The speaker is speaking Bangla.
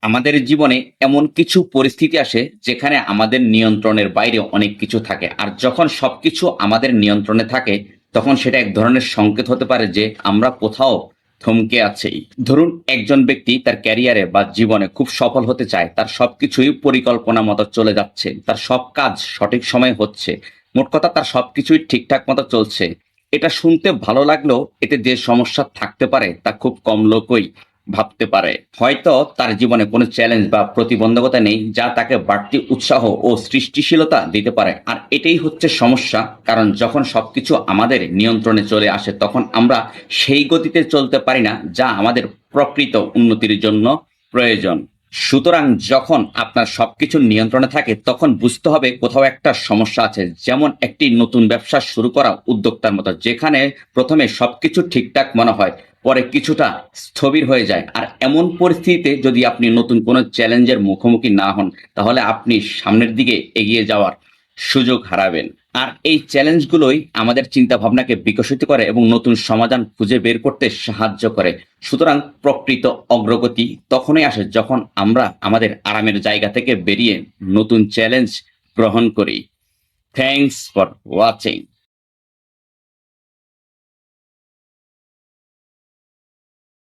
আমাদের জীবনে এমন কিছু পরিস্থিতি আসে যেখানে আমাদের নিয়ন্ত্রণের বাইরে অনেক কিছু থাকে, আর যখন সবকিছু আমাদের নিয়ন্ত্রণে থাকে তখন সেটা এক ধরনের সংকেত হতে পারে যে আমরা কোথাও থমকে আছি। ধরুন, একজন ব্যক্তি তার ক্যারিয়ারে বা জীবনে খুব সফল হতে চায়, তার সবকিছুই পরিকল্পনা মতো চলে যাচ্ছে, তার সব কাজ সঠিক সময়ে হচ্ছে, মোট কথা তার সবকিছুই ঠিকঠাক মতো চলছে। এটা শুনতে ভালো লাগলেও এতে যে সমস্যা থাকতে পারে তা খুব কম লোকই ভাবতে পারে। হয়তো তার জীবনে কোনো চ্যালেঞ্জ বা প্রতিবন্ধকতা নেই যা তাকে বাড়তি উৎসাহ ও সৃষ্টিশীলতা দিতে পারে, আর এটাই হচ্ছে সমস্যা। কারণ যখন সবকিছু আমাদের নিয়ন্ত্রণে চলে আসে তখন আমরা সেই গতিতে চলতে পারি না যা আমাদের প্রকৃত উন্নতির জন্য প্রয়োজন। সুতরাং যখন আপনার সবকিছু নিয়ন্ত্রণে থাকে তখন বুঝতে হবে কোথাও একটা সমস্যা আছে। যেমন একটি নতুন ব্যবসা শুরু করা উদ্যোক্তার মতো, যেখানে প্রথমে সবকিছু ঠিকঠাক মনে হয়, পরে কিছুটা স্থবির হয়ে যায়। আর এমন পরিস্থিতিতে যদি আপনি নতুন কোনো চ্যালেঞ্জের মুখোমুখি না হন তাহলে আপনি সামনের দিকে এগিয়ে যাওয়ার সুযোগ হারাবেন। আর এই চ্যালেঞ্জগুলোই আমাদের চিন্তা ভাবনাকে বিকশিত করে এবং নতুন সমাধান খুঁজে বের করতে সাহায্য করে। সুতরাং প্রকৃত অগ্রগতি তখনই আসে যখন আমরা আমাদের আরামের জায়গা থেকে বেরিয়ে নতুন চ্যালেঞ্জ গ্রহণ করি। Thanks for watching.